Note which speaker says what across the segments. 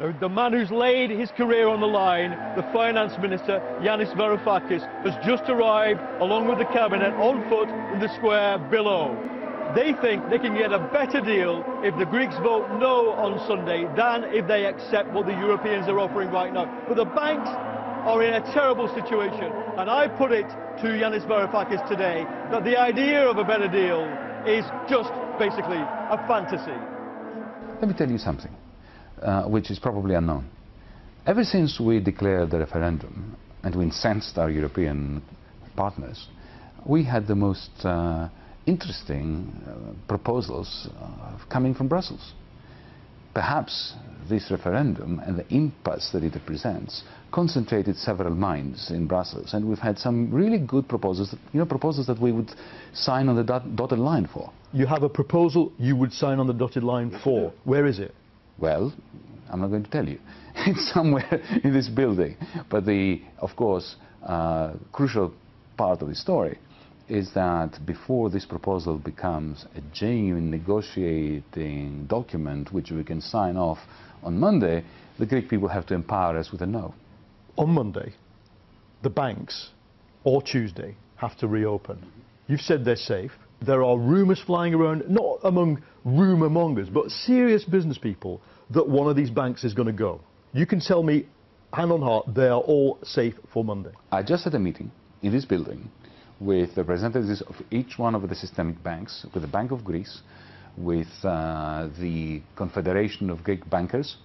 Speaker 1: The man who's laid his career on the line, the finance minister, Yanis has just arrived, along with the cabinet, on foot in the square below. They think they can get a better deal if the Greeks vote no on Sunday than if they accept what the Europeans are offering right now. But the banks are in a terrible situation, and I put it to Yanis Varoufakis today that the idea of a better deal is just basically a fantasy.
Speaker 2: Let me tell you something. Which is probably unknown. Ever since we declared the referendum and we incensed our European partners, we had the most interesting proposals coming from Brussels. Perhaps this referendum and the impasse that it represents concentrated several minds in Brussels, and we've had some really good proposals, proposals that we would sign on the dotted line for.
Speaker 1: You have a proposal you would sign on the dotted line for. Where is it?
Speaker 2: Well, I'm not going to tell you. It's somewhere in this building. But the, of course, crucial part of the story is that before this proposal becomes a genuine negotiating document which we can sign off on Monday, the Greek people have to empower us with a no.
Speaker 1: On Monday, the banks, or Tuesday, have to reopen. You've said they're safe. There are rumours flying around, not among rumour mongers, but serious business people, that one of these banks is going to go. You can tell me, hand on heart, they are all safe for Monday.
Speaker 2: I just had a meeting in this building with representatives of each one of the systemic banks, with the Bank of Greece, with the Confederation of Greek Bankers,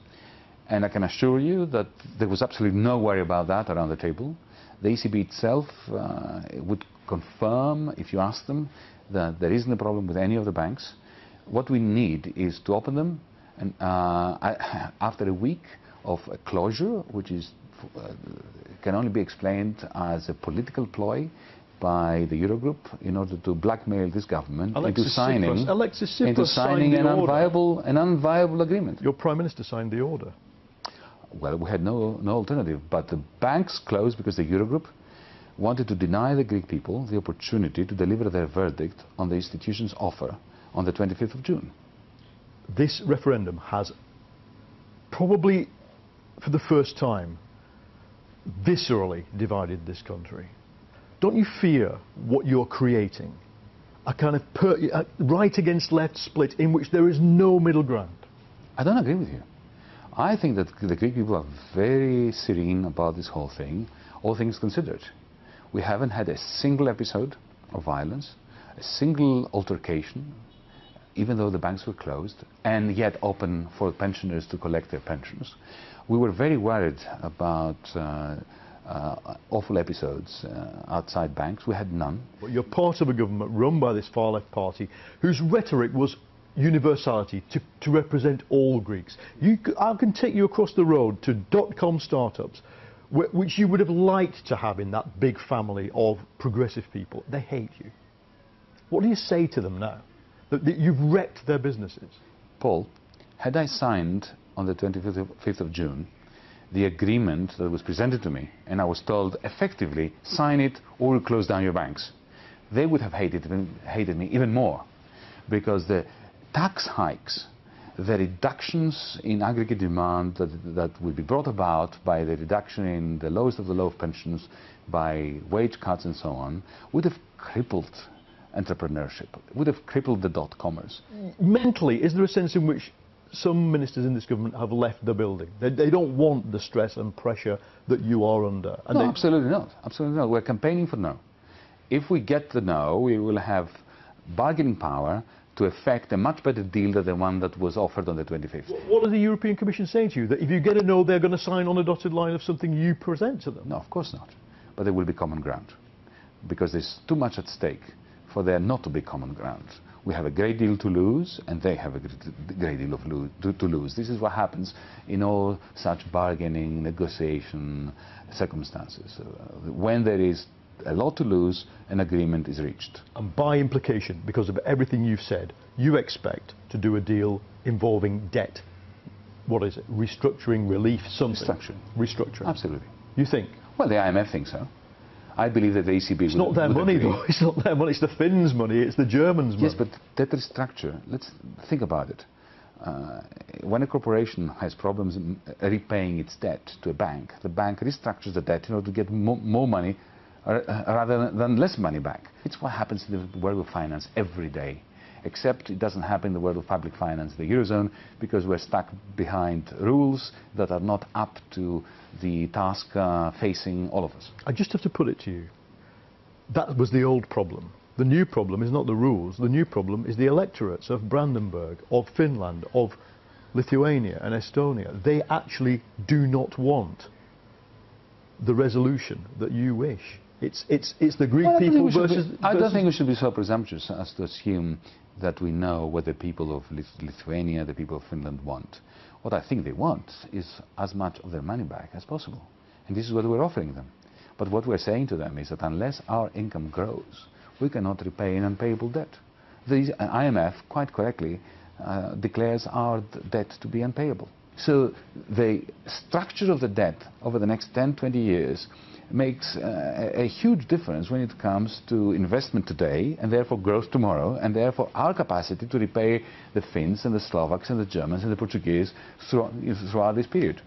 Speaker 2: and I can assure you that there was absolutely no worry about that around the table. The ECB itself would confirm, if you ask them, that there isn't a problem with any of the banks. What we need is to open them, and after a week of a closure, which is can only be explained as a political ploy by the Eurogroup in order to blackmail this government into signing an unviable agreement.
Speaker 1: Your Prime Minister signed the order.
Speaker 2: Well, we had no alternative, but the banks closed because the Eurogroup wanted to deny the Greek people the opportunity to deliver their verdict on the institution's offer on the 25th of June.
Speaker 1: This referendum has probably, for the first time, viscerally divided this country. Don't you fear what you're creating? A kind of right against left split in which there is no middle ground?
Speaker 2: I don't agree with you. I think that the Greek people are very serene about this whole thing, all things considered. We haven't had a single episode of violence, a single altercation, even though the banks were closed, and yet open for pensioners to collect their pensions. We were very worried about awful episodes outside banks. We had none.
Speaker 1: But you're part of a government run by this far-left party whose rhetoric was universality, to represent all Greeks. I can take you across the road to dot-com startups, which you would have liked to have in that big family of progressive people. They hate you. What do you say to them now? That you've wrecked their businesses?
Speaker 2: Paul, had I signed on the 25th of June the agreement that was presented to me, and I was told effectively, sign it or we'll close down your banks, they would have hated me even more, because the tax hikes, the reductions in aggregate demand that would be brought about by the reduction in the lowest of the low of pensions, by wage cuts and so on, would have crippled entrepreneurship, would have crippled the dot-commers.
Speaker 1: Mentally, is there a sense in which some ministers in this government have left the building? They don't want the stress and pressure that you are under? And
Speaker 2: no, absolutely not. Absolutely not. We're campaigning for no. If we get the no, we will have bargaining power to effect a much better deal than the one that was offered on the 25th.
Speaker 1: What are the European Commission saying to you? That if you get a no, they're going to sign on a dotted line of something you present to them?
Speaker 2: No, of course not. But there will be common ground, because there's too much at stake for there not to be common ground. We have a great deal to lose, and they have a great deal to lose. This is what happens in all such bargaining, negotiation circumstances. When there is a lot to lose, an agreement is reached.
Speaker 1: And by implication, because of everything you've said, you expect to do a deal involving debt. What is it? Restructuring, relief, something? Restructuring.
Speaker 2: Absolutely.
Speaker 1: You think?
Speaker 2: Well, the IMF thinks so. I believe that the ECB
Speaker 1: It's not their money, though. It's not their money. It's the Finns' money. It's the Germans' money.
Speaker 2: Yes, but debt restructure. Let's think about it. When a corporation has problems repaying its debt to a bank, the bank restructures the debt in order to get more money rather than less money back. It's what happens in the world of finance every day, except it doesn't happen in the world of public finance, the Eurozone, because we're stuck behind rules that are not up to the task facing all of us.
Speaker 1: I just have to put it to you, that was the old problem. The new problem is not the rules, the new problem is the electorates of Brandenburg, of Finland, of Lithuania and Estonia. They actually do not want the resolution that you wish. It's the Greek people versus...
Speaker 2: I don't think we should be so presumptuous as to assume that we know what the people of Lithuania, the people of Finland want. What I think they want is as much of their money back as possible. And this is what we're offering them. But what we're saying to them is that unless our income grows, we cannot repay an unpayable debt. The IMF, quite correctly, declares our debt to be unpayable. So the structure of the debt over the next 10, 20 years makes a huge difference when it comes to investment today and therefore growth tomorrow, and therefore our capacity to repay the Finns and the Slovaks and the Germans and the Portuguese throughout this period.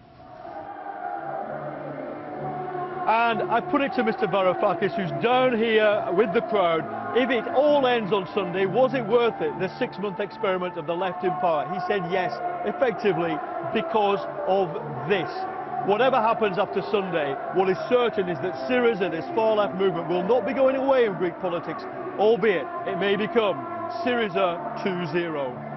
Speaker 1: And I put it to Mr. Varoufakis, who's down here with the crowd, if it all ends on Sunday, was it worth it, the 6-month experiment of the left in power? He said yes, effectively, because of this. Whatever happens after Sunday, what is certain is that Syriza, this far-left movement, will not be going away in Greek politics, albeit it may become Syriza 2.0.